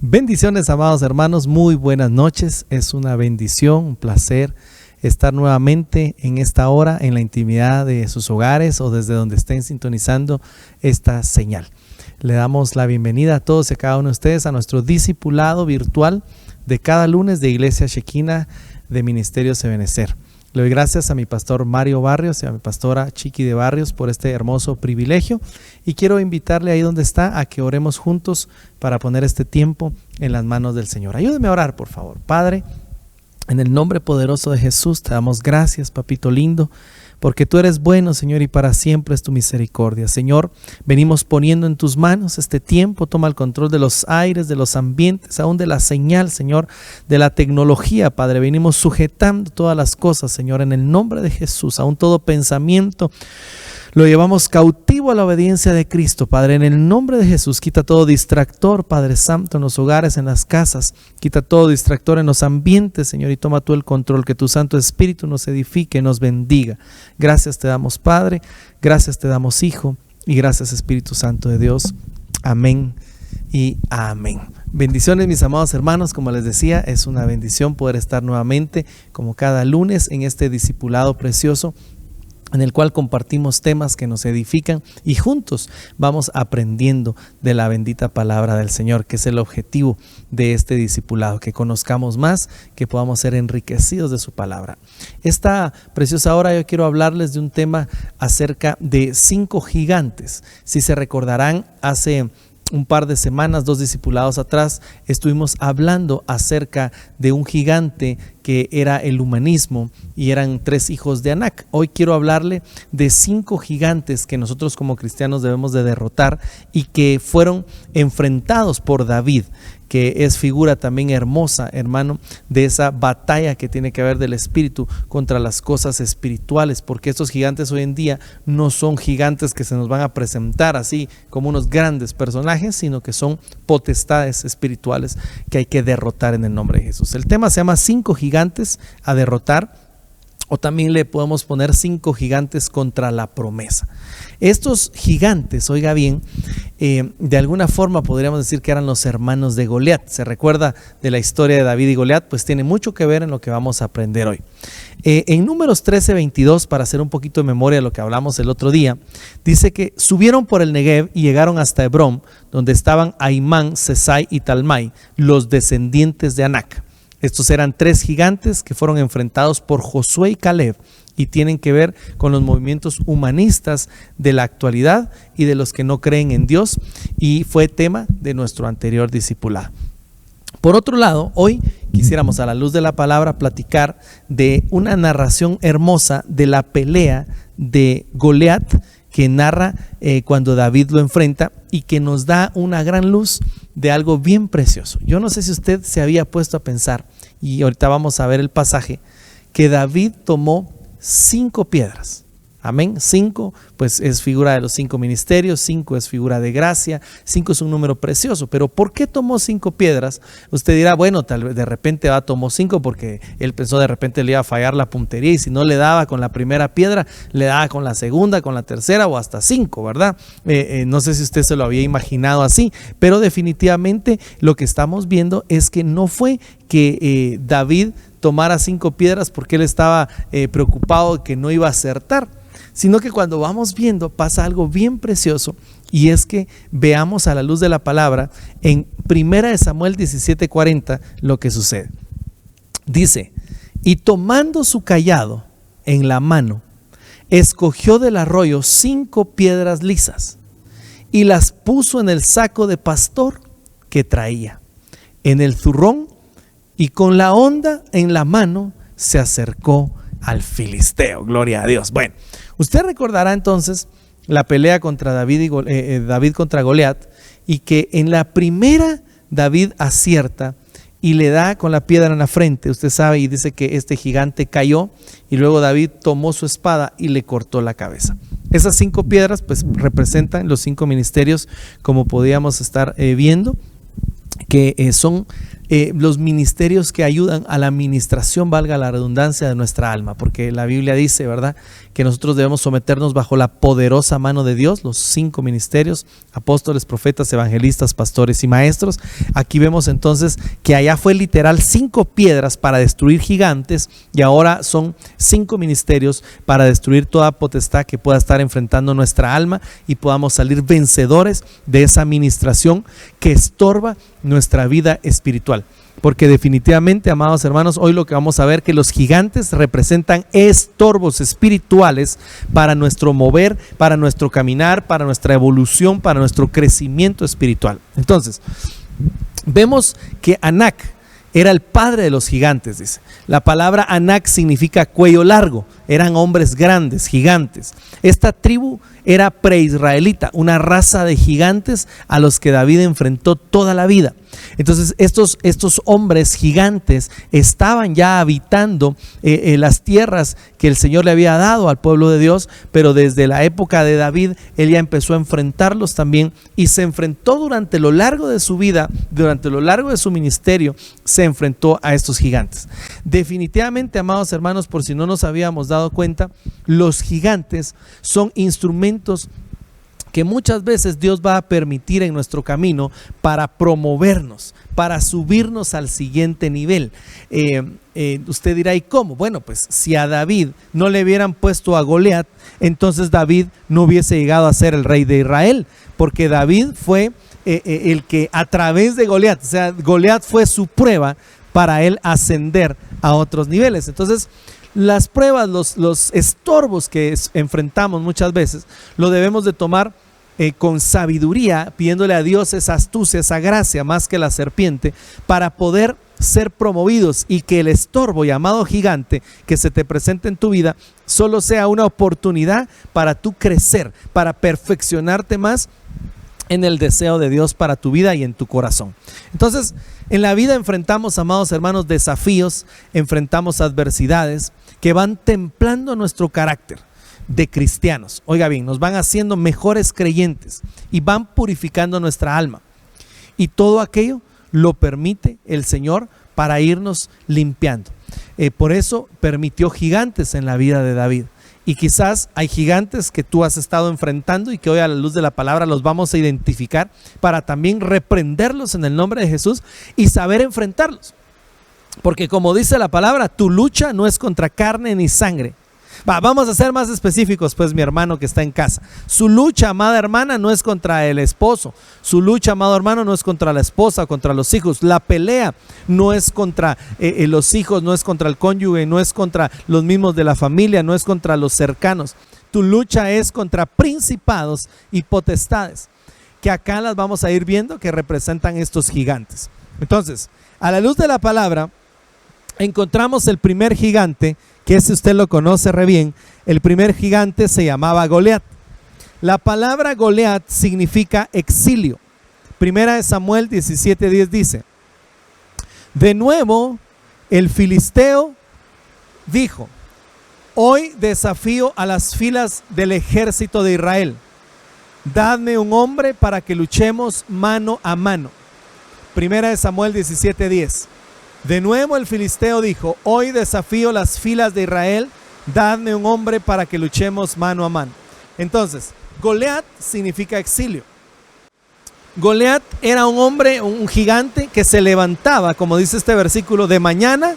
Bendiciones, amados hermanos, muy buenas noches. Es una bendición, un placer estar nuevamente en esta hora en la intimidad de sus hogares o desde donde estén sintonizando esta señal. Le damos la bienvenida a todos y a cada uno de ustedes a nuestro discipulado virtual de cada lunes de Iglesia Shekinah de Ministerios Ebenezer. Le doy gracias a mi pastor Mario Barrios y a mi pastora Chiqui de Barrios por este hermoso privilegio y quiero invitarle ahí donde está a que oremos juntos para poner este tiempo en las manos del Señor. Ayúdeme a orar, por favor. Padre, en el nombre poderoso de Jesús te damos gracias, papito lindo, porque tú eres bueno, Señor, y para siempre es tu misericordia. Señor, venimos poniendo en tus manos este tiempo. Toma el control de los aires, de los ambientes, aún de la señal, Señor, de la tecnología, Padre. Venimos sujetando todas las cosas, Señor, en el nombre de Jesús. Aún todo pensamiento lo llevamos cautivo a la obediencia de Cristo, Padre. En el nombre de Jesús, quita todo distractor, Padre Santo, en los hogares, en las casas. Quita todo distractor en los ambientes, Señor, y toma tú el control. Que tu Santo Espíritu nos edifique, nos bendiga. Gracias te damos, Padre. Gracias te damos, Hijo. Y gracias, Espíritu Santo de Dios. Amén y amén. Bendiciones, mis amados hermanos. Como les decía, es una bendición poder estar nuevamente, como cada lunes, en este discipulado precioso, en el cual compartimos temas que nos edifican y juntos vamos aprendiendo de la bendita palabra del Señor, que es el objetivo de este discipulado, que conozcamos más, que podamos ser enriquecidos de su palabra. Esta preciosa hora yo quiero hablarles de un tema acerca de 5 gigantes. Si se recordarán, hace un par de semanas, 2 discipulados atrás, estuvimos hablando acerca de un gigante que era el humanismo y eran 3 hijos de Anak. Hoy quiero hablarle de 5 gigantes que nosotros como cristianos debemos de derrotar y que fueron enfrentados por David, que es figura también hermosa, hermano, de esa batalla que tiene que haber del espíritu contra las cosas espirituales, porque estos gigantes hoy en día no son gigantes que se nos van a presentar así como unos grandes personajes, sino que son potestades espirituales que hay que derrotar en el nombre de Jesús. El tema se llama 5 gigantes a derrotar, o también le podemos poner 5 gigantes contra la promesa. Estos gigantes, oiga bien, de alguna forma podríamos decir que eran los hermanos de Goliat. Se recuerda de la historia de David y Goliat, pues tiene mucho que ver en lo que vamos a aprender hoy. En Números 13:22, para hacer un poquito de memoria de lo que hablamos el otro día, dice que subieron por el Negev y llegaron hasta Hebrón, donde estaban Ahimán, Sesai y Talmai, los descendientes de Anak. Estos eran 3 gigantes que fueron enfrentados por Josué y Caleb y tienen que ver con los movimientos humanistas de la actualidad y de los que no creen en Dios, y fue tema de nuestro anterior discipulado. Por otro lado, hoy quisiéramos, a la luz de la palabra, platicar de una narración hermosa de la pelea de Goliat que narra cuando David lo enfrenta y que nos da una gran luz de algo bien precioso. Yo no sé si usted se había puesto a pensar, y ahorita vamos a ver el pasaje, que David tomó 5 piedras. Amén. 5 pues es figura de los 5 ministerios, 5 es figura de gracia, 5 es un número precioso. Pero ¿por qué tomó 5 piedras? Usted dirá, bueno, tal vez de repente tomó 5 porque él pensó de repente le iba a fallar la puntería y si no le daba con la primera piedra, le daba con la segunda, con la tercera o hasta 5, ¿verdad? No sé si usted se lo había imaginado así, pero definitivamente lo que estamos viendo es que no fue que David tomara 5 piedras porque él estaba preocupado de que no iba a acertar, sino que cuando vamos viendo pasa algo bien precioso, y es que veamos a la luz de la palabra en 1 Samuel 17:40 lo que sucede. Dice: y tomando su cayado en la mano, escogió del arroyo 5 piedras lisas y las puso en el saco de pastor que traía, en el zurrón, y con la honda en la mano se acercó al filisteo. Gloria a Dios. Bueno, usted recordará entonces la pelea contra David contra Goliat, y que en la primera David acierta y le da con la piedra en la frente, usted sabe, y dice que este gigante cayó y luego David tomó su espada y le cortó la cabeza. Esas 5 piedras pues representan los 5 ministerios, como podíamos estar viendo, que son los ministerios que ayudan a la administración, valga la redundancia, de nuestra alma, porque la Biblia dice, ¿verdad?, que nosotros debemos someternos bajo la poderosa mano de Dios, los 5 ministerios: apóstoles, profetas, evangelistas, pastores y maestros. Aquí vemos entonces que allá fue literal 5 piedras para destruir gigantes, y ahora son 5 ministerios para destruir toda potestad que pueda estar enfrentando nuestra alma y podamos salir vencedores de esa administración que estorba nuestra vida espiritual. Porque definitivamente, amados hermanos, hoy lo que vamos a ver, que los gigantes representan estorbos espirituales para nuestro mover, para nuestro caminar, para nuestra evolución, para nuestro crecimiento espiritual. Entonces, vemos que Anak era el padre de los gigantes, dice. La palabra Anak significa cuello largo, eran hombres grandes, gigantes. Esta tribu era preisraelita, una raza de gigantes a los que David enfrentó toda la vida. Entonces estos hombres gigantes estaban ya habitando las tierras que el Señor le había dado al pueblo de Dios, pero desde la época de David él ya empezó a enfrentarlos también, y se enfrentó durante lo largo de su vida, durante lo largo de su ministerio, se enfrentó a estos gigantes. Definitivamente, amados hermanos, por si no nos habíamos dado cuenta, los gigantes son instrumentos que muchas veces Dios va a permitir en nuestro camino para promovernos, para subirnos al siguiente nivel. Usted dirá, ¿y cómo? Bueno, pues si a David no le hubieran puesto a Goliat, entonces David no hubiese llegado a ser el rey de Israel, porque David fue el que a través de Goliat, o sea, Goliat fue su prueba para él ascender a otros niveles. Entonces, las pruebas, los estorbos que enfrentamos muchas veces, lo debemos de tomar con sabiduría, pidiéndole a Dios esa astucia, esa gracia, más que la serpiente, para poder ser promovidos, y que el estorbo llamado gigante que se te presente en tu vida solo sea una oportunidad para tú crecer, para perfeccionarte más en el deseo de Dios para tu vida y en tu corazón. Entonces, en la vida enfrentamos, amados hermanos, desafíos, enfrentamos adversidades que van templando nuestro carácter de cristianos. Oiga bien, nos van haciendo mejores creyentes y van purificando nuestra alma. Y todo aquello lo permite el Señor para irnos limpiando. Por eso permitió gigantes en la vida de David. Y quizás hay gigantes que tú has estado enfrentando y que hoy, a la luz de la palabra, los vamos a identificar para también reprenderlos en el nombre de Jesús y saber enfrentarlos. Porque como dice la palabra, tu lucha no es contra carne ni sangre. Vamos a ser más específicos, pues, mi hermano que está en casa. Su lucha, amada hermana, no es contra el esposo. Su lucha, amado hermano, no es contra la esposa, contra los hijos. La pelea no es contra los hijos, no es contra el cónyuge, no es contra los mismos de la familia, no es contra los cercanos. Tu lucha es contra principados y potestades, que acá las vamos a ir viendo, que representan estos gigantes. Entonces, a la luz de la palabra, encontramos el primer gigante, que ese usted lo conoce re bien. El primer gigante se llamaba Goliat. La palabra Goliat significa exilio. Primera de Samuel 17:10 dice: de nuevo el filisteo dijo: hoy desafío a las filas del ejército de Israel. Dadme un hombre para que luchemos mano a mano. Primera de Samuel 17:10. De nuevo el filisteo dijo: hoy desafío las filas de Israel, dadme un hombre para que luchemos mano a mano. Entonces, Goliat significa exilio. Goliat era un hombre, un gigante que se levantaba, como dice este versículo, de mañana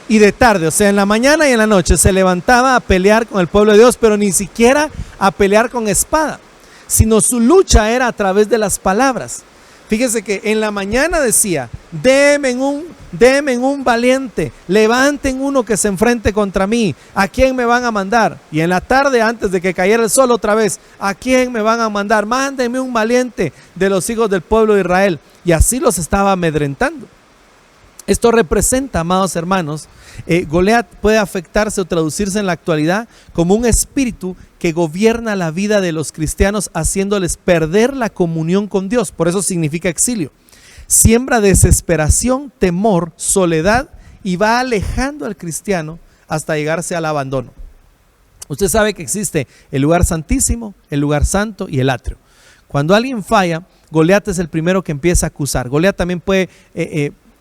y de tarde, o sea, en la mañana y en la noche se levantaba a pelear con el pueblo de Dios, pero ni siquiera a pelear con espada, sino su lucha era a través de las palabras. Fíjese que en la mañana decía: denme un valiente, levanten uno que se enfrente contra mí, ¿a quién me van a mandar? Y en la tarde, antes de que cayera el sol otra vez, ¿a quién me van a mandar? Mándenme un valiente de los hijos del pueblo de Israel. Y así los estaba amedrentando. Esto representa, amados hermanos, Goliat puede afectarse o traducirse en la actualidad como un espíritu que gobierna la vida de los cristianos, haciéndoles perder la comunión con Dios. Por eso significa exilio. Siembra desesperación, temor, soledad, y va alejando al cristiano hasta llegarse al abandono. Usted sabe que existe el lugar santísimo, el lugar santo y el atrio. Cuando alguien falla, Goliat es el primero que empieza a acusar. Goliat también puede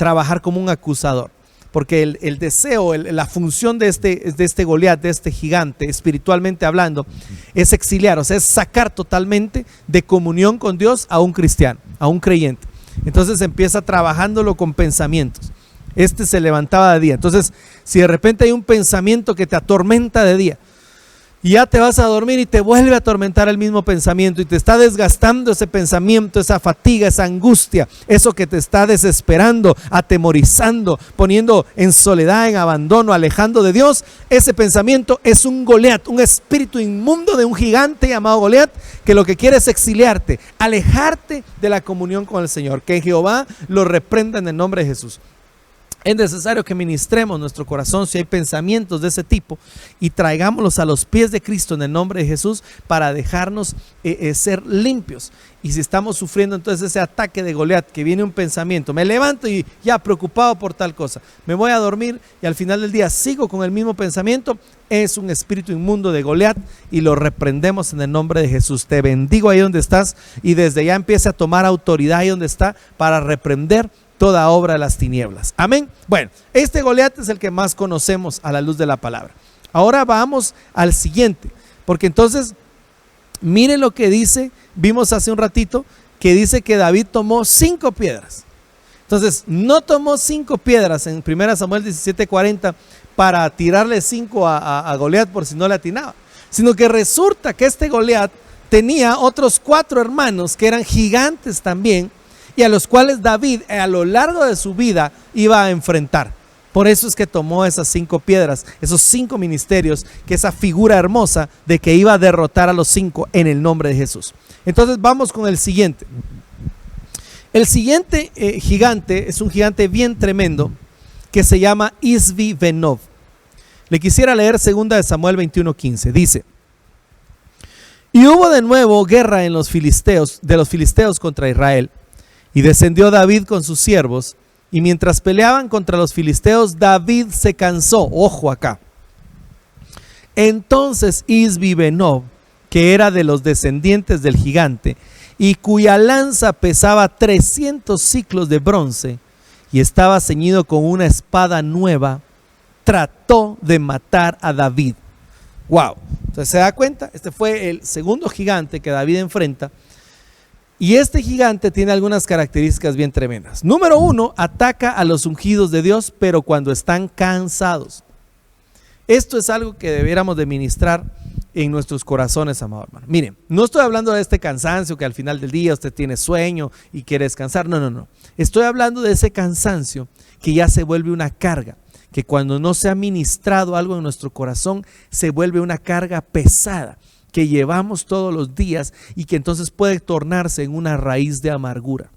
trabajar como un acusador. Porque el deseo, la función de este Goliat, de este gigante, espiritualmente hablando, es exiliar, o sea, es sacar totalmente de comunión con Dios a un cristiano, a un creyente. Entonces empieza trabajándolo con pensamientos. Este se levantaba de día. Entonces, si de repente hay un pensamiento que te atormenta de día, y ya te vas a dormir y te vuelve a atormentar el mismo pensamiento y te está desgastando ese pensamiento, esa fatiga, esa angustia, eso que te está desesperando, atemorizando, poniendo en soledad, en abandono, alejando de Dios, ese pensamiento es un Goliat, un espíritu inmundo de un gigante llamado Goliat, que lo que quiere es exiliarte, alejarte de la comunión con el Señor. Que Jehová lo reprenda en el nombre de Jesús. Es necesario que ministremos nuestro corazón si hay pensamientos de ese tipo y traigámoslos a los pies de Cristo en el nombre de Jesús para dejarnos ser limpios. Y si estamos sufriendo entonces ese ataque de Goliat, que viene un pensamiento, me levanto y ya preocupado por tal cosa, me voy a dormir y al final del día sigo con el mismo pensamiento, es un espíritu inmundo de Goliat y lo reprendemos en el nombre de Jesús. Te bendigo ahí donde estás y desde ya empieza a tomar autoridad ahí donde está para reprender toda obra de las tinieblas. Amén. Bueno, este Goliat es el que más conocemos a la luz de la palabra. Ahora vamos al siguiente, porque entonces mire lo que dice, vimos hace un ratito, que dice que David tomó 5 piedras. Entonces, no tomó 5 piedras en 1 Samuel 17:40 para tirarle 5 a Goliat por si no le atinaba, sino que resulta que este Goliat tenía otros 4 hermanos que eran gigantes también, y a los cuales David a lo largo de su vida iba a enfrentar. Por eso es que tomó esas 5 piedras, esos 5 ministerios, que esa figura hermosa de que iba a derrotar a los 5 en el nombre de Jesús. Entonces vamos con el siguiente. El siguiente gigante es un gigante bien tremendo que se llama Isbi Benob. Le quisiera leer 2 Samuel 21:15. Dice: y hubo de nuevo guerra de los filisteos contra Israel. Y descendió David con sus siervos, y mientras peleaban contra los filisteos, David se cansó. Ojo acá. Entonces Isbi Benob, que era de los descendientes del gigante, y cuya lanza pesaba 300 siclos de bronce, y estaba ceñido con una espada nueva, trató de matar a David. Wow. Entonces se da cuenta, este fue el segundo gigante que David enfrenta. Y este gigante tiene algunas características bien tremendas. Número 1, ataca a los ungidos de Dios, pero cuando están cansados. Esto es algo que debiéramos de ministrar en nuestros corazones, amado hermano. Miren, no estoy hablando de este cansancio que al final del día usted tiene sueño y quiere descansar. No. Estoy hablando de ese cansancio que ya se vuelve una carga, que cuando no se ha ministrado algo en nuestro corazón, se vuelve una carga pesada, que llevamos todos los días y que entonces puede tornarse en una raíz de amargura.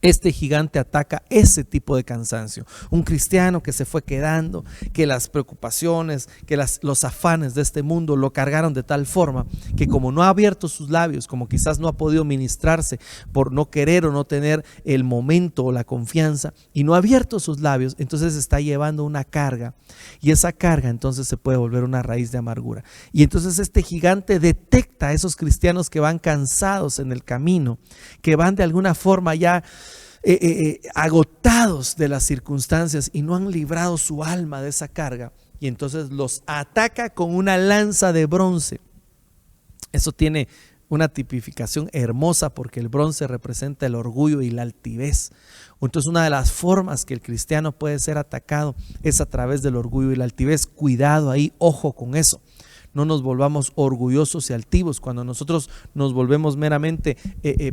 Este gigante ataca ese tipo de cansancio. Un cristiano que se fue quedando, que las preocupaciones, que los afanes de este mundo lo cargaron de tal forma que como no ha abierto sus labios, como quizás no ha podido ministrarse por no querer o no tener el momento o la confianza, y no ha abierto sus labios, entonces está llevando una carga, y esa carga entonces se puede volver una raíz de amargura. Y entonces este gigante detecta a esos cristianos que van cansados en el camino, que van de alguna forma ya agotados de las circunstancias y no han librado su alma de esa carga, y entonces los ataca con una lanza de bronce. Eso tiene una tipificación hermosa porque el bronce representa el orgullo y la altivez. Entonces una de las formas que el cristiano puede ser atacado es a través del orgullo y la altivez. Cuidado ahí, ojo con eso. No nos volvamos orgullosos y altivos. Cuando nosotros nos volvemos meramente,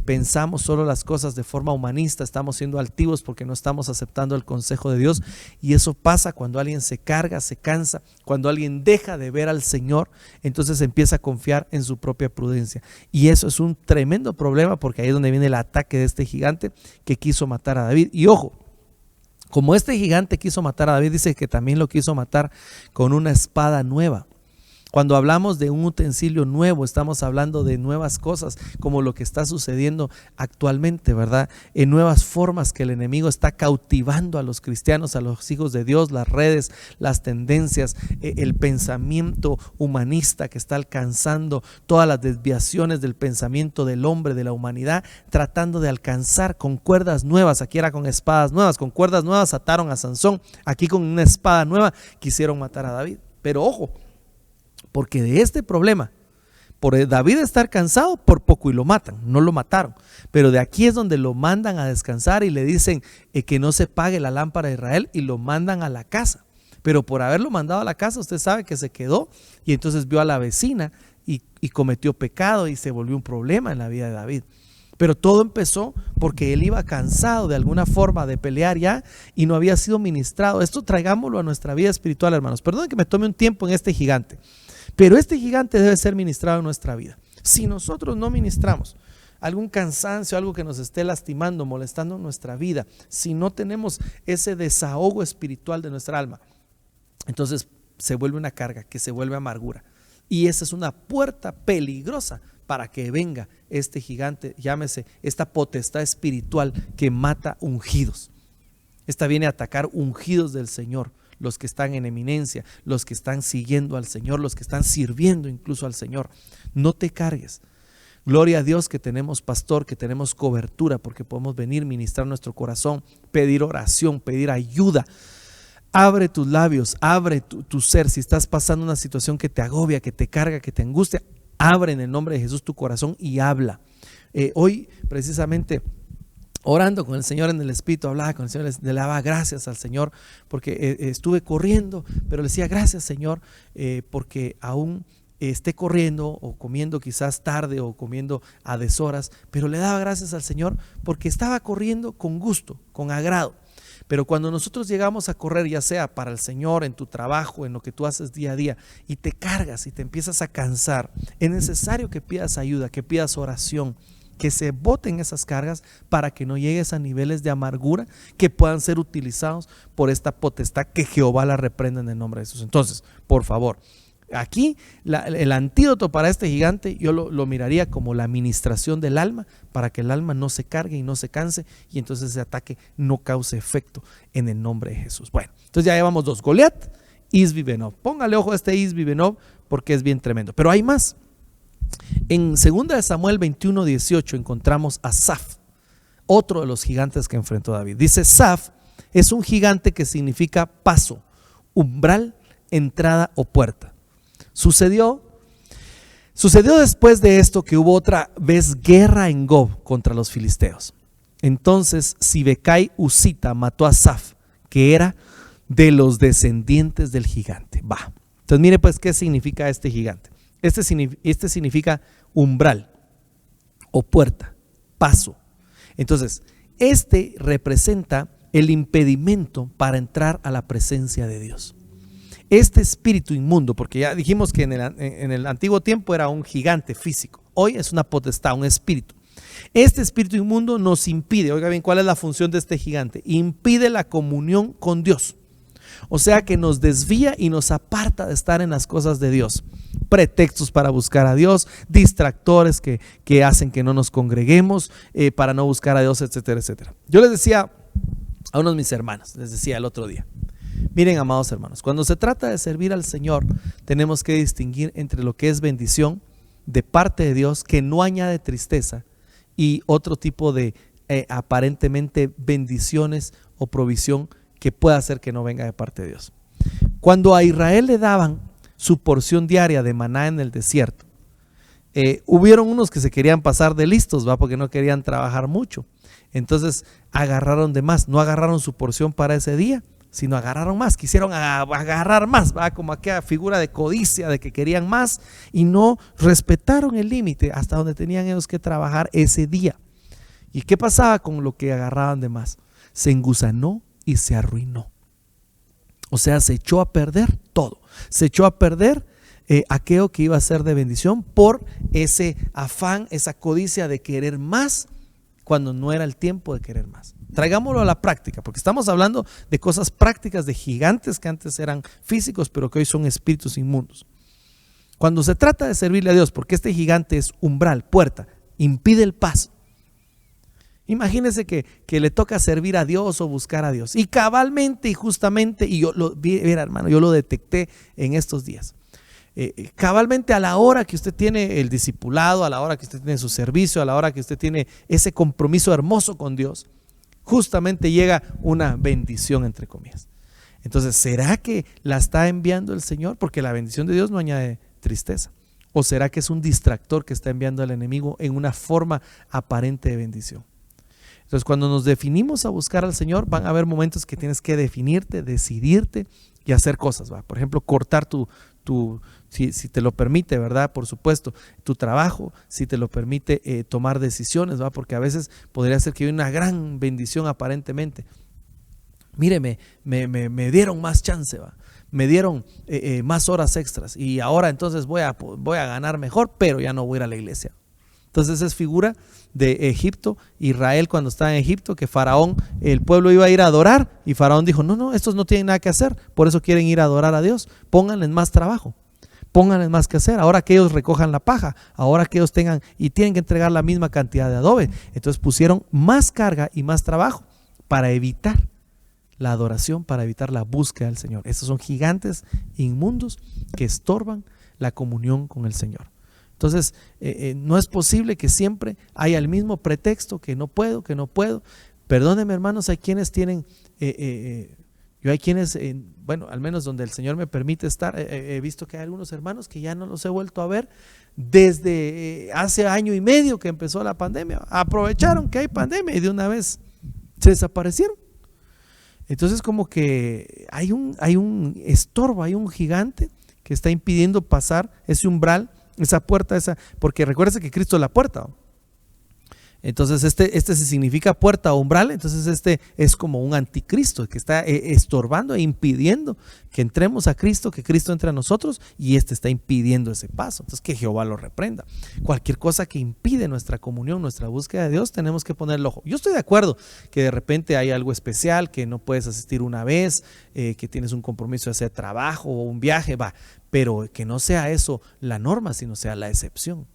pensamos solo las cosas de forma humanista, estamos siendo altivos porque no estamos aceptando el consejo de Dios. Y eso pasa cuando alguien se carga, se cansa, cuando alguien deja de ver al Señor, entonces empieza a confiar en su propia prudencia. Y eso es un tremendo problema, porque ahí es donde viene el ataque de este gigante que quiso matar a David. Y ojo, como este gigante quiso matar a David, dice que también lo quiso matar con una espada nueva. Cuando hablamos de un utensilio nuevo, estamos hablando de nuevas cosas, como lo que está sucediendo actualmente, ¿verdad? En nuevas formas que el enemigo está cautivando a los cristianos, a los hijos de Dios, las redes, las tendencias, el pensamiento humanista que está alcanzando todas las desviaciones del pensamiento del hombre, de la humanidad, tratando de alcanzar con cuerdas nuevas. Aquí era con espadas nuevas, con cuerdas nuevas ataron a Sansón, aquí con una espada nueva quisieron matar a David. Pero ojo, porque de este problema, por David estar cansado, por poco y lo matan, no lo mataron. Pero de aquí es donde lo mandan a descansar y le dicen que no se pague la lámpara de Israel y lo mandan a la casa. Pero por haberlo mandado a la casa, usted sabe que se quedó y entonces vio a la vecina y cometió pecado y se volvió un problema en la vida de David. Pero todo empezó porque él iba cansado de alguna forma de pelear ya y no había sido ministrado. Esto traigámoslo a nuestra vida espiritual, hermanos. Perdón que me tome un tiempo en este gigante, pero este gigante debe ser ministrado en nuestra vida. Si nosotros no ministramos algún cansancio, algo que nos esté lastimando, molestando nuestra vida, si no tenemos ese desahogo espiritual de nuestra alma, entonces se vuelve una carga, que se vuelve amargura. Y esa es una puerta peligrosa para que venga este gigante, llámese esta potestad espiritual que mata ungidos. Esta viene a atacar ungidos del Señor, los que están en eminencia, los que están siguiendo al Señor, los que están sirviendo incluso al Señor. No te cargues. Gloria a Dios que tenemos pastor, que tenemos cobertura, porque podemos venir, ministrar nuestro corazón, pedir oración, pedir ayuda. Abre tus labios, abre tu ser. Si estás pasando una situación que te agobia, que te carga, que te angustia, abre en el nombre de Jesús tu corazón y habla. Hoy precisamente orando con el Señor en el Espíritu, hablaba con el Señor, le daba gracias al Señor porque estuve corriendo, pero le decía gracias Señor porque aún esté corriendo o comiendo quizás tarde o comiendo a deshoras, pero le daba gracias al Señor porque estaba corriendo con gusto, con agrado. Pero cuando nosotros llegamos a correr, ya sea para el Señor, en tu trabajo, en lo que tú haces día a día, y te cargas y te empiezas a cansar, es necesario que pidas ayuda, que pidas oración, que se boten esas cargas para que no llegues a niveles de amargura que puedan ser utilizados por esta potestad que Jehová la reprenda en el nombre de Jesús. Entonces, por favor, aquí el antídoto para este gigante yo lo miraría como la administración del alma, para que el alma no se cargue y no se canse y entonces ese ataque no cause efecto en el nombre de Jesús. Bueno, entonces ya llevamos dos: Goliat, Isbi-Benob. Póngale ojo a este Isbi-Benob porque es bien tremendo, pero hay más. En 2 Samuel 21:18 encontramos a Saf, otro de los gigantes que enfrentó David. Dice: Saf es un gigante que significa paso, umbral, entrada o puerta. Sucedió después de esto que hubo otra vez guerra en Gob contra los filisteos. Entonces Sibecai Husita mató a Saf, que era de los descendientes del gigante. Entonces mire pues qué significa este gigante. Este significa umbral o puerta, paso. Entonces este representa el impedimento para entrar a la presencia de Dios. Este espíritu inmundo, porque ya dijimos que en el antiguo tiempo era un gigante físico, hoy es una potestad, un espíritu. Este espíritu inmundo nos impide, oiga bien, ¿cuál es la función de este gigante? Impide la comunión con Dios. O sea que nos desvía y nos aparta de estar en las cosas de Dios. Pretextos para buscar a Dios, distractores que hacen que no nos congreguemos para no buscar a Dios, etcétera, etcétera. Yo les decía a unos de mis hermanos, les decía el otro día: miren, amados hermanos, cuando se trata de servir al Señor, tenemos que distinguir entre lo que es bendición de parte de Dios, que no añade tristeza, y otro tipo de aparentemente bendiciones o provisión que pueda hacer que no venga de parte de Dios. Cuando a Israel le daban su porción diaria de maná en el desierto, hubieron unos que se querían pasar de listos, porque no querían trabajar mucho. Entonces agarraron de más, no agarraron su porción para ese día, sino agarraron más, quisieron agarrar más, como aquella figura de codicia, de que querían más, y no respetaron el límite hasta donde tenían ellos que trabajar ese día. ¿Y qué pasaba con lo que agarraban de más? Se engusanó y se arruinó. O sea, se echó a perder todo, se echó a perder aquello que iba a ser de bendición por ese afán, esa codicia de querer más cuando no era el tiempo de querer más. Traigámoslo a la práctica, porque estamos hablando de cosas prácticas, de gigantes que antes eran físicos, pero que hoy son espíritus inmundos. Cuando se trata de servirle a Dios, porque este gigante es umbral, puerta, impide el paso. Imagínese que le toca servir a Dios o buscar a Dios. Y cabalmente y justamente, y yo lo vi, hermano, yo lo detecté en estos días. Cabalmente a la hora que usted tiene el discipulado, a la hora que usted tiene su servicio, a la hora que usted tiene ese compromiso hermoso con Dios, justamente llega una bendición, entre comillas. Entonces, ¿será que la está enviando el Señor? Porque la bendición de Dios no añade tristeza. ¿O será que es un distractor que está enviando al enemigo en una forma aparente de bendición? Entonces, cuando nos definimos a buscar al Señor, van a haber momentos que tienes que definirte, decidirte y hacer cosas, ¿va? Por ejemplo, cortar si te lo permite, ¿verdad? Por supuesto, tu trabajo, si te lo permite, tomar decisiones, ¿va? Porque a veces podría ser que hay una gran bendición aparentemente. Mire, me dieron más chance, ¿va? Me dieron más horas extras y ahora entonces voy a ganar mejor, pero ya no voy a ir a la iglesia. Entonces es figura de Egipto, Israel cuando estaba en Egipto, que Faraón, el pueblo iba a ir a adorar y Faraón dijo, no, estos no tienen nada que hacer, por eso quieren ir a adorar a Dios, pónganles más trabajo, pónganles más que hacer, ahora que ellos recojan la paja, ahora que ellos tengan y tienen que entregar la misma cantidad de adobe. Entonces pusieron más carga y más trabajo para evitar la adoración, para evitar la búsqueda del Señor. Estos son gigantes inmundos que estorban la comunión con el Señor. Entonces, no es posible que siempre haya el mismo pretexto, que no puedo. Perdónenme, hermanos, hay quienes tienen, yo hay quienes, bueno, al menos donde el Señor me permite estar, he visto que hay algunos hermanos que ya no los he vuelto a ver desde hace año y medio que empezó la pandemia. Aprovecharon que hay pandemia y de una vez se desaparecieron. Entonces como que hay un estorbo, hay un gigante que está impidiendo pasar ese umbral, esa puerta, porque recuérdese que Cristo es la puerta, ¿no? Entonces este se significa puerta o umbral, entonces este es como un anticristo que está estorbando e impidiendo que entremos a Cristo, que Cristo entre a nosotros, y este está impidiendo ese paso. Entonces que Jehová lo reprenda. Cualquier cosa que impide nuestra comunión, nuestra búsqueda de Dios, tenemos que poner el ojo. Yo estoy de acuerdo que de repente hay algo especial, que no puedes asistir una vez, que tienes un compromiso de hacer trabajo o un viaje, va, pero que no sea eso la norma, sino sea la excepción.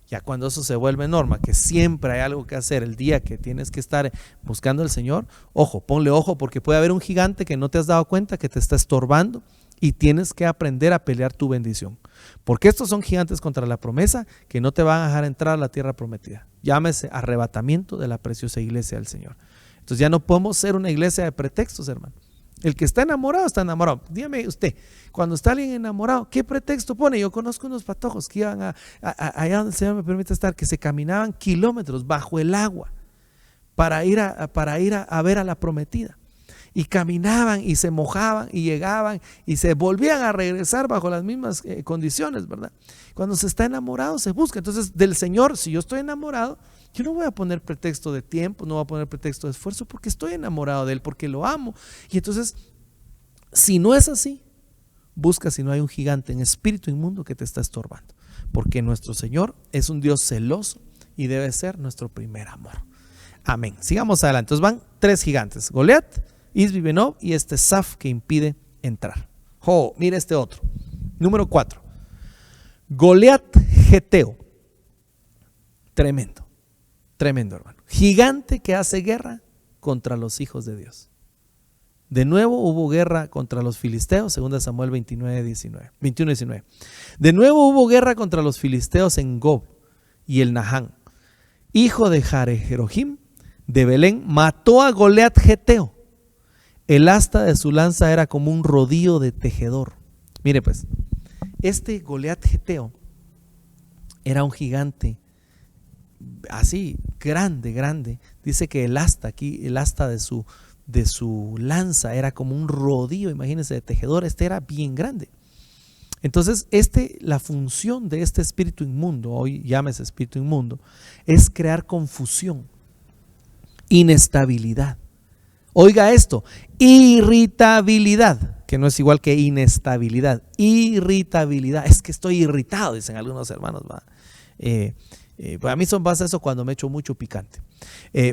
Ya cuando eso se vuelve norma, que siempre hay algo que hacer el día que tienes que estar buscando al Señor, ojo, ponle ojo, porque puede haber un gigante que no te has dado cuenta que te está estorbando y tienes que aprender a pelear tu bendición. Porque estos son gigantes contra la promesa que no te van a dejar entrar a la tierra prometida. Llámese arrebatamiento de la preciosa iglesia del Señor. Entonces ya no podemos ser una iglesia de pretextos, hermano. El que está enamorado, está enamorado. Dígame usted, cuando está alguien enamorado, ¿qué pretexto pone? Yo conozco unos patojos que iban allá donde el Señor me permite estar, que se caminaban kilómetros bajo el agua para ir a ver a la prometida. Y caminaban y se mojaban y llegaban y se volvían a regresar bajo las mismas condiciones, ¿verdad? Cuando se está enamorado se busca. Entonces del Señor, si yo estoy enamorado, yo no voy a poner pretexto de tiempo, no voy a poner pretexto de esfuerzo, porque estoy enamorado de Él, porque lo amo. Y entonces, si no es así, busca si no hay un gigante en espíritu inmundo que te está estorbando, porque nuestro Señor es un Dios celoso y debe ser nuestro primer amor. Amén. Sigamos adelante. Entonces van 3 gigantes: Goliat, Isbi Benob y este Saf que impide entrar. Mira este otro. Número 4. Goliat Geteo. Tremendo, hermano. Gigante que hace guerra contra los hijos de Dios. De nuevo hubo guerra contra los filisteos, 2 Samuel 21-19. De nuevo hubo guerra contra los filisteos en Gob, y el Nahán, hijo de Jarejerojim de Belén, mató a Goliat Geteo. El asta de su lanza era como un rodillo de tejedor. Mire pues, este Goliat Geteo era un gigante así, grande. Dice que el asta de su lanza era como un rodillo, imagínense, de tejedor. Este era bien grande. Entonces la función de este espíritu inmundo, hoy llámese espíritu inmundo, es crear confusión, inestabilidad. Oiga esto, irritabilidad, que no es igual que inestabilidad. Irritabilidad, es que estoy irritado, dicen algunos hermanos, ¿va? Para mí pasa eso cuando me echo mucho picante,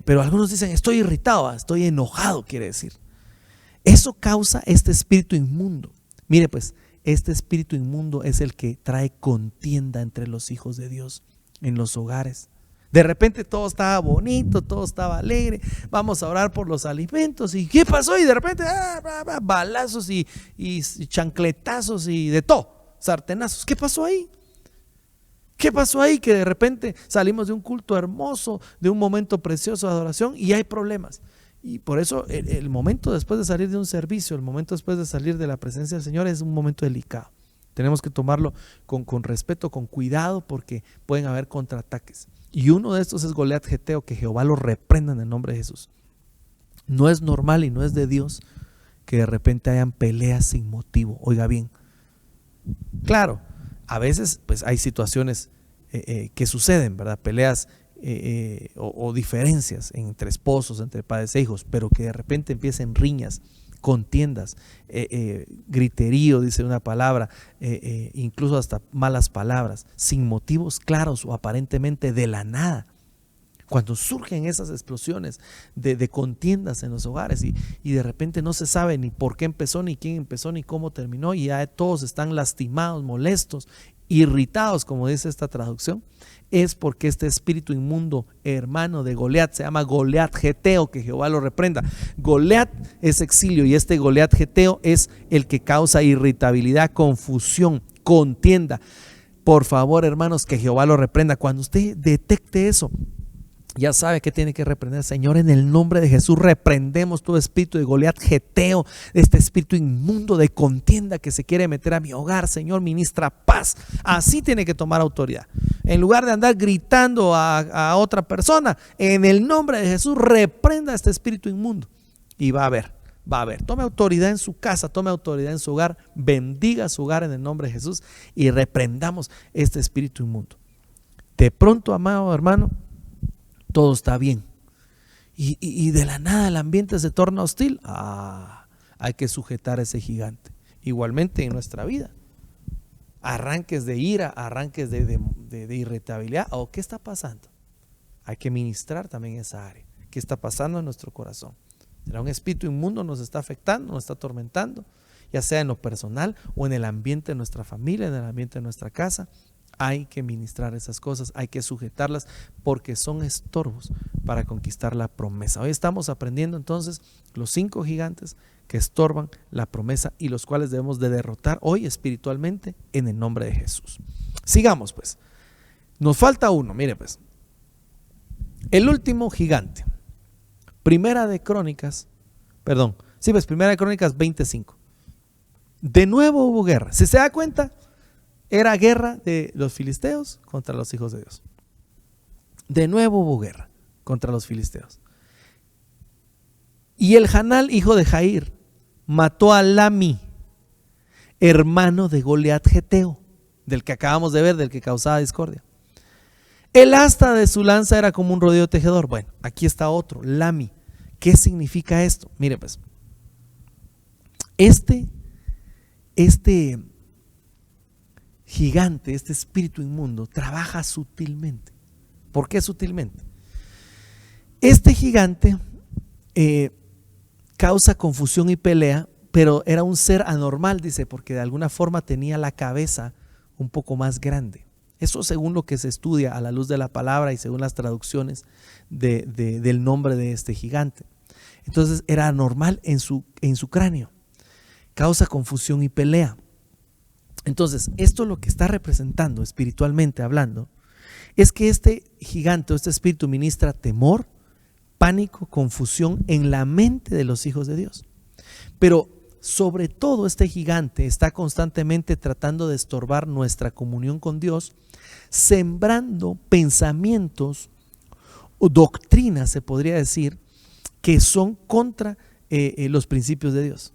pero algunos dicen estoy irritado, estoy enojado, quiere decir. Eso causa este espíritu inmundo. Mire pues, este espíritu inmundo es el que trae contienda entre los hijos de Dios en los hogares. De repente todo estaba bonito, todo estaba alegre, vamos a orar por los alimentos, y ¿qué pasó? Y de repente balazos y chancletazos y de todo, sartenazos. ¿Qué pasó ahí? ¿Qué pasó ahí? Que de repente salimos de un culto hermoso, de un momento precioso de adoración, y hay problemas. Y por eso el momento después de salir de un servicio, el momento después de salir de la presencia del Señor es un momento delicado. Tenemos que tomarlo con respeto, con cuidado, porque pueden haber contraataques. Y uno de estos es Goliat Geteo, que Jehová lo reprenda en el nombre de Jesús. No es normal y no es de Dios que de repente hayan peleas sin motivo. Oiga bien, claro, a veces pues hay situaciones que suceden, ¿verdad? Peleas o diferencias entre esposos, entre padres e hijos, pero que de repente empiecen riñas, contiendas, griterío, dice una palabra, incluso hasta malas palabras, sin motivos claros o aparentemente de la nada. Cuando surgen esas explosiones de contiendas en los hogares y de repente no se sabe ni por qué empezó, ni quién empezó, ni cómo terminó, y ya todos están lastimados, molestos, irritados, como dice esta traducción, es porque este espíritu inmundo, hermano de Goliat, se llama Goliat Geteo, que Jehová lo reprenda. Goliat es exilio, y este Goliat Geteo es el que causa irritabilidad, confusión, contienda. Por favor, hermanos, que Jehová lo reprenda. Cuando usted detecte eso, ya sabe que tiene que reprender. Señor, en el nombre de Jesús reprendemos todo espíritu de Goliat Geteo, este espíritu inmundo de contienda que se quiere meter a mi hogar. Señor, ministra paz. Así tiene que tomar autoridad. En lugar de andar gritando a otra persona, en el nombre de Jesús reprenda este espíritu inmundo. Y va a haber. Tome autoridad en su casa, tome autoridad en su hogar, bendiga su hogar en el nombre de Jesús y reprendamos este espíritu inmundo. De pronto, amado hermano, todo está bien y de la nada el ambiente se torna hostil. Hay que sujetar a ese gigante. Igualmente en nuestra vida, arranques de ira, arranques de irritabilidad. ¿Qué está pasando? Hay que ministrar también esa área. ¿Qué está pasando en nuestro corazón? ¿Será un espíritu inmundo nos está afectando, nos está atormentando? Ya sea en lo personal o en el ambiente de nuestra familia, en el ambiente de nuestra casa. Hay que ministrar esas cosas, hay que sujetarlas porque son estorbos para conquistar la promesa. Hoy estamos aprendiendo entonces los 5 gigantes que estorban la promesa y los cuales debemos de derrotar hoy espiritualmente en el nombre de Jesús. Sigamos pues. Nos falta uno, mire pues. El último gigante. Primera de Crónicas 25. De nuevo hubo guerra. Si se da cuenta, era guerra de los filisteos contra los hijos de Dios. De nuevo hubo guerra contra los filisteos. Y el Hanal, hijo de Jair, mató a Lami, hermano de Goliat Geteo, del que acabamos de ver, del que causaba discordia. El asta de su lanza era como un rodillo tejedor. Bueno, aquí está otro, Lami. ¿Qué significa esto? Mire pues, este gigante, este espíritu inmundo, trabaja sutilmente. ¿Por qué sutilmente? Este gigante causa confusión y pelea, pero era un ser anormal, dice, porque de alguna forma tenía la cabeza un poco más grande. Eso según lo que se estudia a la luz de la palabra y según las traducciones del nombre de este gigante. Entonces era anormal en su cráneo. Causa confusión y pelea. Entonces, esto lo que está representando espiritualmente hablando es que este gigante, este espíritu ministra temor, pánico, confusión en la mente de los hijos de Dios. Pero sobre todo este gigante está constantemente tratando de estorbar nuestra comunión con Dios, sembrando pensamientos o doctrinas, se podría decir, que son contra los principios de Dios.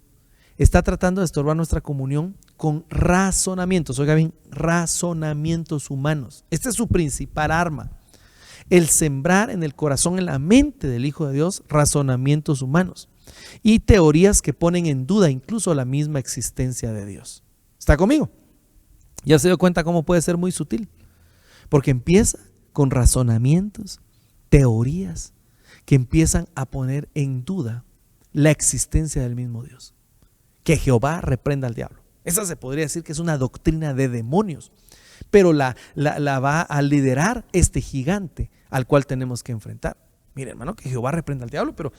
Está tratando de estorbar nuestra comunión con razonamientos, oiga bien, razonamientos humanos. Esta es su principal arma, el sembrar en el corazón, en la mente del Hijo de Dios, razonamientos humanos y teorías que ponen en duda incluso la misma existencia de Dios. ¿Está conmigo? Ya se dio cuenta cómo puede ser muy sutil, porque empieza con razonamientos, teorías que empiezan a poner en duda la existencia del mismo Dios. Que Jehová reprenda al diablo. Esa se podría decir que es una doctrina de demonios, pero la va a liderar este gigante al cual tenemos que enfrentar. Mire, hermano, que Jehová reprenda al diablo, pero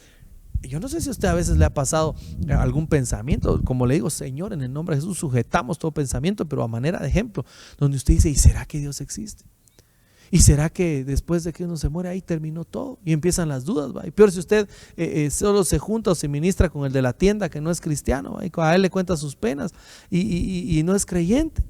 yo no sé si a usted a veces le ha pasado algún pensamiento, como le digo, Señor, en el nombre de Jesús sujetamos todo pensamiento, pero a manera de ejemplo, donde usted dice, ¿y será que Dios existe? ¿Y será que después de que uno se muere ahí terminó todo? Y empiezan las dudas, ¿va? Y peor si usted solo se junta o se ministra con el de la tienda que no es cristiano, ¿va? Y a él le cuenta sus penas y no es creyente.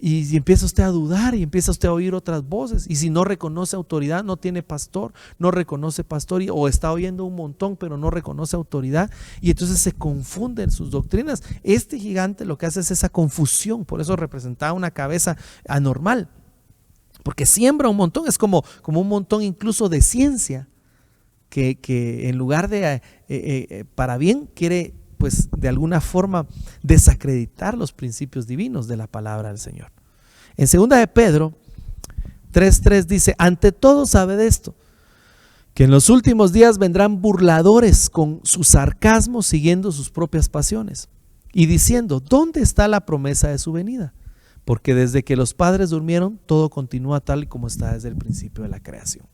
Y empieza usted a dudar y empieza usted a oír otras voces. Y si no reconoce autoridad, no tiene pastor, no reconoce pastor o está oyendo un montón pero no reconoce autoridad. Y entonces se confunden sus doctrinas. Este gigante lo que hace es esa confusión. Por eso representaba una cabeza anormal. Porque siembra un montón, es como un montón incluso de ciencia que en lugar de para bien quiere pues de alguna forma desacreditar los principios divinos de la palabra del Señor. En 2 de Pedro 3:3 dice, ante todo sabed esto, que en los últimos días vendrán burladores con su sarcasmo siguiendo sus propias pasiones y diciendo, ¿dónde está la promesa de su venida? Porque desde que los padres durmieron, todo continúa tal y como está desde el principio de la creación.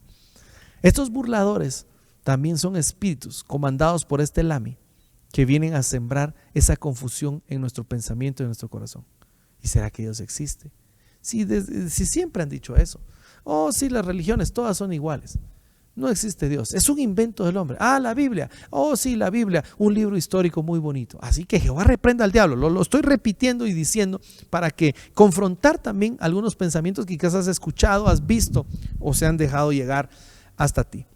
Estos burladores también son espíritus comandados por este Lami, que vienen a sembrar esa confusión en nuestro pensamiento y en nuestro corazón. ¿Y será que Dios existe? Si siempre han dicho eso. Oh, sí, las religiones todas son iguales. No existe Dios, es un invento del hombre. Ah, la Biblia. Oh, sí, la Biblia, un libro histórico muy bonito. Así que Jehová reprenda al diablo. Lo estoy repitiendo y diciendo para que confrontar también algunos pensamientos que quizás has escuchado, has visto o se han dejado llegar hasta ti.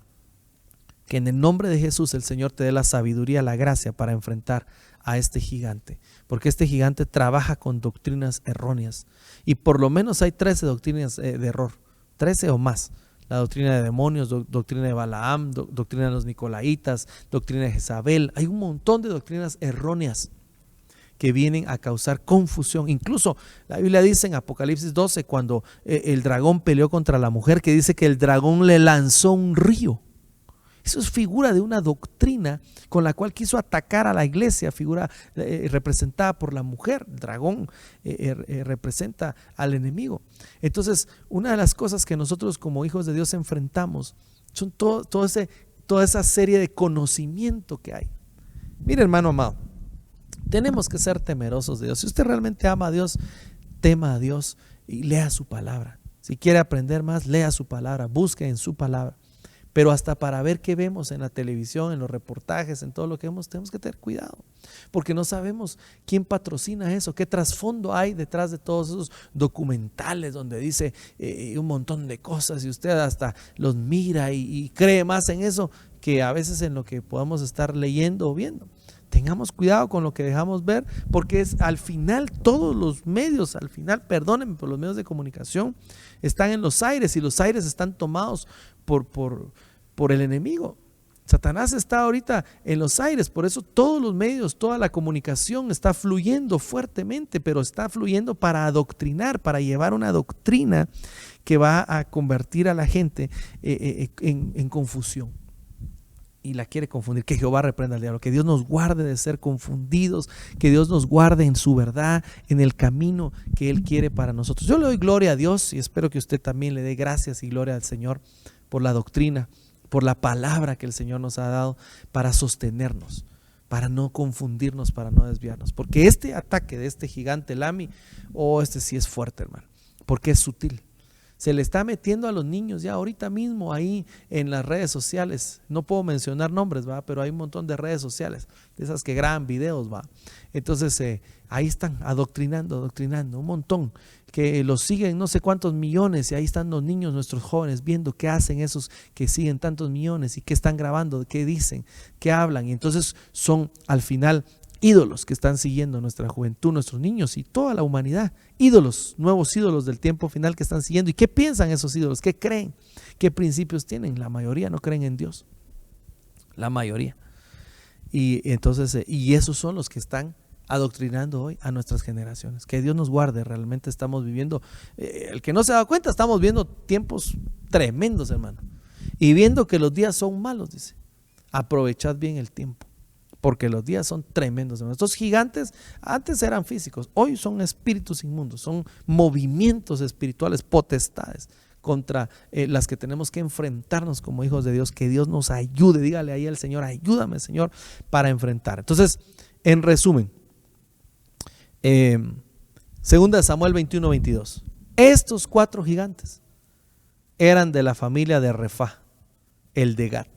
Que en el nombre de Jesús el Señor te dé la sabiduría, la gracia para enfrentar a este gigante, porque este gigante trabaja con doctrinas erróneas y por lo menos hay 13 doctrinas de error, 13 o más. La doctrina de demonios, doctrina de Balaam, doctrina de los Nicolaitas, doctrina de Jezabel. Hay un montón de doctrinas erróneas que vienen a causar confusión. Incluso la Biblia dice en Apocalipsis 12, cuando el dragón peleó contra la mujer, que dice que el dragón le lanzó un río. Eso es figura de una doctrina con la cual quiso atacar a la iglesia, figura representada por la mujer. El dragón representa al enemigo. Entonces, una de las cosas que nosotros como hijos de Dios enfrentamos son toda esa serie de conocimiento que hay. Mire, hermano amado, tenemos que ser temerosos de Dios. Si usted realmente ama a Dios, tema a Dios y lea su palabra. Si quiere aprender más, lea su palabra, busque en su palabra. Pero hasta para ver qué vemos en la televisión, en los reportajes, en todo lo que vemos, tenemos que tener cuidado, porque no sabemos quién patrocina eso, qué trasfondo hay detrás de todos esos documentales donde dice un montón de cosas y usted hasta los mira y cree más en eso que a veces en lo que podamos estar leyendo o viendo. Tengamos cuidado con lo que dejamos ver, porque es al final todos los medios, perdónenme, por los medios de comunicación están en los aires y los aires están tomados por el enemigo. Satanás está ahorita en los aires, por eso todos los medios, toda la comunicación está fluyendo fuertemente, pero está fluyendo para adoctrinar, para llevar una doctrina que va a convertir a la gente en confusión. Y la quiere confundir. Que Jehová reprenda al diablo, que Dios nos guarde de ser confundidos, que Dios nos guarde en su verdad, en el camino que Él quiere para nosotros. Yo le doy gloria a Dios y espero que usted también le dé gracias y gloria al Señor por la doctrina, por la palabra que el Señor nos ha dado para sostenernos, para no confundirnos, para no desviarnos, porque este ataque de este gigante Lami, este sí es fuerte, hermano, porque es sutil. Se le está metiendo a los niños ya ahorita mismo ahí en las redes sociales. No puedo mencionar nombres, ¿va? Pero hay un montón de redes sociales, de esas que graban videos, ¿va? Entonces ahí están adoctrinando un montón, que los siguen no sé cuántos millones y ahí están los niños, nuestros jóvenes, viendo qué hacen esos que siguen tantos millones y qué están grabando, qué dicen, qué hablan. Y entonces son al final ídolos que están siguiendo nuestra juventud, nuestros niños y toda la humanidad. Ídolos, nuevos ídolos del tiempo final que están siguiendo. ¿Y qué piensan esos ídolos? ¿Qué creen? ¿Qué principios tienen? La mayoría no creen en Dios. La mayoría. Y entonces, y esos son los que están adoctrinando hoy a nuestras generaciones. Que Dios nos guarde. Realmente estamos viviendo, el que no se da cuenta, estamos viendo tiempos tremendos, hermano. Y viendo que los días son malos, dice. Aprovechad bien el tiempo, porque los días son tremendos. Estos gigantes antes eran físicos, hoy son espíritus inmundos, son movimientos espirituales, potestades contra las que tenemos que enfrentarnos como hijos de Dios. Que Dios nos ayude, dígale ahí al Señor, ayúdame Señor para enfrentar. Entonces, en resumen, 2 Samuel 21-22, estos 4 gigantes eran de la familia de Refá, el de Gat,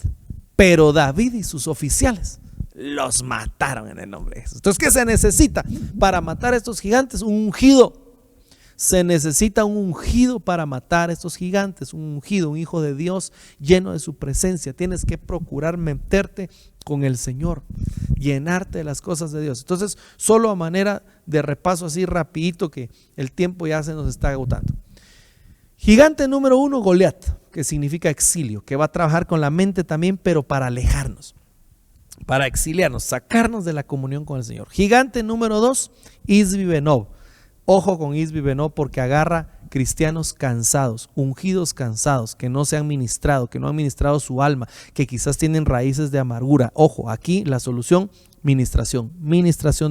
pero David y sus oficiales los mataron en el nombre de Jesús. Entonces, ¿qué se necesita para matar a estos gigantes? Un ungido. Se necesita un ungido para matar a estos gigantes, un ungido, un hijo de Dios lleno de su presencia. Tienes que procurar meterte con el Señor, llenarte de las cosas de Dios. Entonces, solo a manera de repaso así rapidito, que el tiempo ya se nos está agotando. Gigante número 1, Goliat, que significa exilio, que va a trabajar con la mente también, pero para alejarnos, para exiliarnos, sacarnos de la comunión con el Señor. Gigante número 2, Isbi Benob. Ojo con Isbi Benob, porque agarra cristianos cansados, ungidos cansados, que no se han ministrado, que no han ministrado su alma, que quizás tienen raíces de amargura. Ojo, aquí la solución: ministración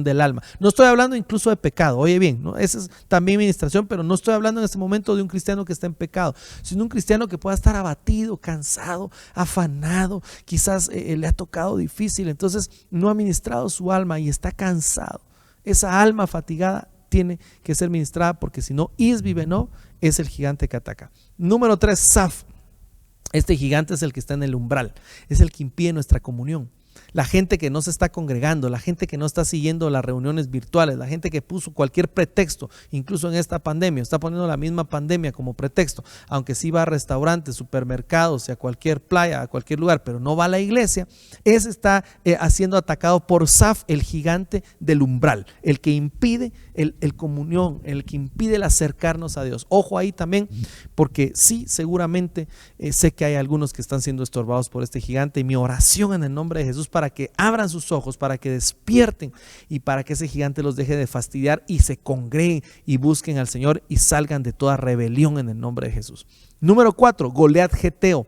del alma. No estoy hablando incluso de pecado, oye bien, ¿no? Esa es también ministración, pero no estoy hablando en este momento de un cristiano que está en pecado, sino un cristiano que pueda estar abatido, cansado, afanado, quizás le ha tocado difícil, entonces no ha ministrado su alma y está cansado. Esa alma fatigada tiene que ser ministrada, porque si no, Isbi Benob es el gigante que ataca. Número 3, Saf. Este gigante es el que está en el umbral, es el que impide nuestra comunión. La gente que no se está congregando, la gente que no está siguiendo las reuniones virtuales, la gente que puso cualquier pretexto, incluso en esta pandemia, está poniendo la misma pandemia como pretexto, aunque sí va a restaurantes, supermercados, a cualquier playa, a cualquier lugar, pero no va a la iglesia. Ese está siendo atacado por Saf, el gigante del umbral, el que impide el comunión, el que impide el acercarnos a Dios. Ojo ahí también, porque sí, seguramente sé que hay algunos que están siendo estorbados por este gigante, y mi oración en el nombre de Jesús para que abran sus ojos, para que despierten y para que ese gigante los deje de fastidiar y se congreguen y busquen al Señor y salgan de toda rebelión en el nombre de Jesús. Número 4, Goliat Geteo.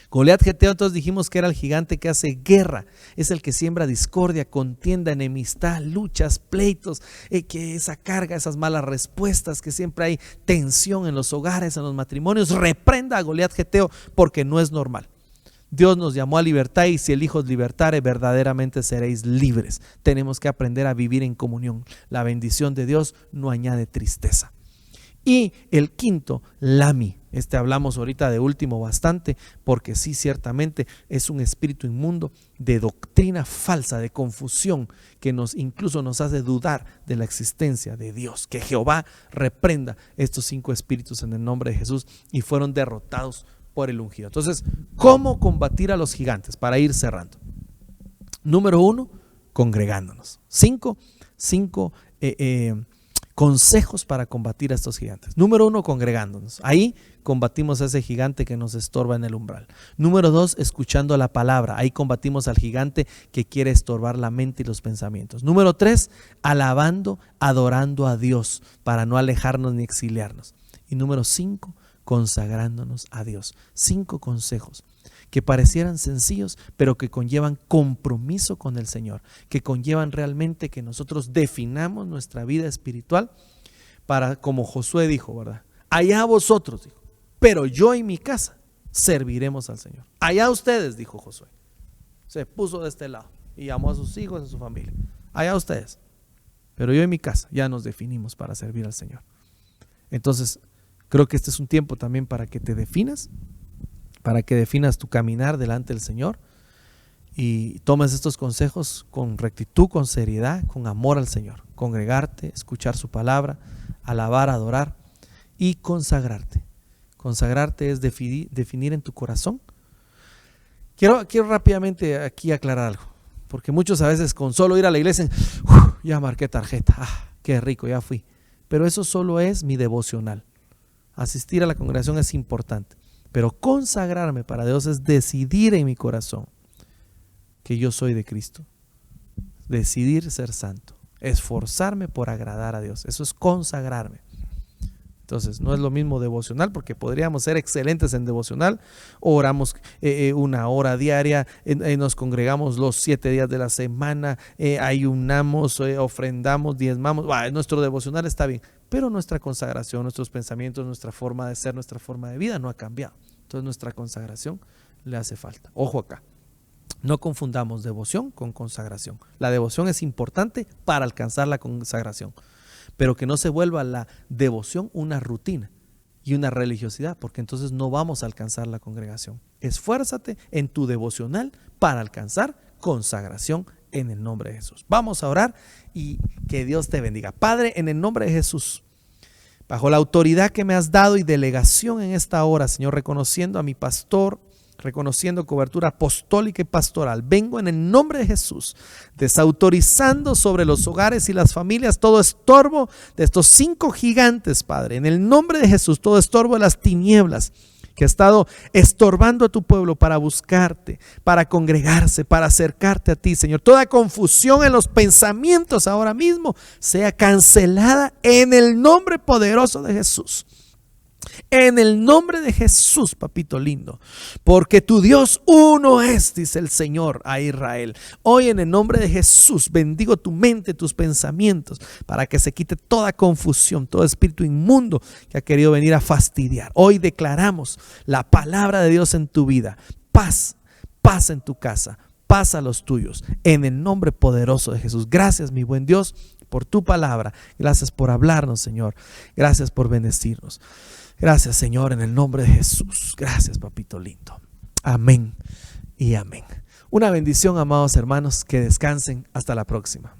Goliat Geteo, entonces dijimos que era el gigante que hace guerra, es el que siembra discordia, contienda, enemistad, luchas, pleitos, que esa carga, esas malas respuestas, que siempre hay tensión en los hogares, en los matrimonios. Reprenda a Goliat Geteo, porque no es normal. Dios nos llamó a libertad, y si el Hijo os libertare, verdaderamente seréis libres. Tenemos que aprender a vivir en comunión. La bendición de Dios no añade tristeza. Y el quinto, Lami. Hablamos ahorita de último bastante, porque sí, ciertamente es un espíritu inmundo de doctrina falsa, de confusión, que incluso nos hace dudar de la existencia de Dios. Que Jehová reprenda estos 5 espíritus en el nombre de Jesús, y fueron derrotados por el ungido. Entonces, ¿cómo combatir a los gigantes? Para ir cerrando. Número 1, congregándonos. 5 consejos para combatir a estos gigantes. Número 1, congregándonos. Ahí combatimos a ese gigante que nos estorba en el umbral. Número 2, escuchando la palabra. Ahí combatimos al gigante que quiere estorbar la mente y los pensamientos. Número 3, alabando, adorando a Dios para no alejarnos ni exiliarnos. Y número 5, consagrándonos a Dios. 5 consejos que parecieran sencillos, pero que conllevan compromiso con el Señor, que conllevan realmente que nosotros definamos nuestra vida espiritual para, como Josué dijo, ¿verdad? Allá vosotros, dijo, pero yo y mi casa serviremos al Señor. Allá ustedes, dijo Josué. Se puso de este lado y llamó a sus hijos, a su familia. Allá ustedes, pero yo y mi casa ya nos definimos para servir al Señor. Entonces, creo que este es un tiempo también para que te definas, para que definas tu caminar delante del Señor y tomes estos consejos con rectitud, con seriedad, con amor al Señor. Congregarte, escuchar su palabra, alabar, adorar y consagrarte. Consagrarte es definir en tu corazón. Quiero rápidamente aquí aclarar algo, porque muchos a veces con solo ir a la iglesia, ya marqué tarjeta, qué rico, ya fui. Pero eso solo es mi devocional. Asistir a la congregación es importante, pero consagrarme para Dios es decidir en mi corazón que yo soy de Cristo, decidir ser santo, esforzarme por agradar a Dios. Eso es consagrarme. Entonces no es lo mismo devocional, porque podríamos ser excelentes en devocional. Oramos 1 hora diaria, nos congregamos los 7 días de la semana, ayunamos, ofrendamos, diezmamos. Nuestro devocional está bien, pero nuestra consagración, nuestros pensamientos, nuestra forma de ser, nuestra forma de vida no ha cambiado. Entonces nuestra consagración le hace falta. Ojo acá, no confundamos devoción con consagración. La devoción es importante para alcanzar la consagración, pero que no se vuelva la devoción una rutina y una religiosidad, porque entonces no vamos a alcanzar la congregación. Esfuérzate en tu devocional para alcanzar consagración en el nombre de Jesús. Vamos a orar y que Dios te bendiga. Padre, en el nombre de Jesús, bajo la autoridad que me has dado y delegación en esta hora, Señor, reconociendo a mi pastor, reconociendo cobertura apostólica y pastoral, vengo en el nombre de Jesús, desautorizando sobre los hogares y las familias todo estorbo de estos 5 gigantes, Padre, en el nombre de Jesús, todo estorbo de las tinieblas que ha estado estorbando a tu pueblo para buscarte, para congregarse, para acercarte a ti, Señor. Toda confusión en los pensamientos ahora mismo sea cancelada en el nombre poderoso de Jesús. En el nombre de Jesús, papito lindo, porque tu Dios uno es, dice el Señor a Israel. Hoy en el nombre de Jesús bendigo tu mente, tus pensamientos, para que se quite toda confusión, todo espíritu inmundo que ha querido venir a fastidiar. Hoy declaramos la palabra de Dios en tu vida. Paz, paz en tu casa, paz a los tuyos, en el nombre poderoso de Jesús. Gracias, mi buen Dios, por tu palabra. Gracias por hablarnos, Señor. Gracias por bendecirnos. Gracias, Señor, en el nombre de Jesús. Gracias, papito lindo. Amén y amén. Una bendición, amados hermanos, que descansen. Hasta la próxima.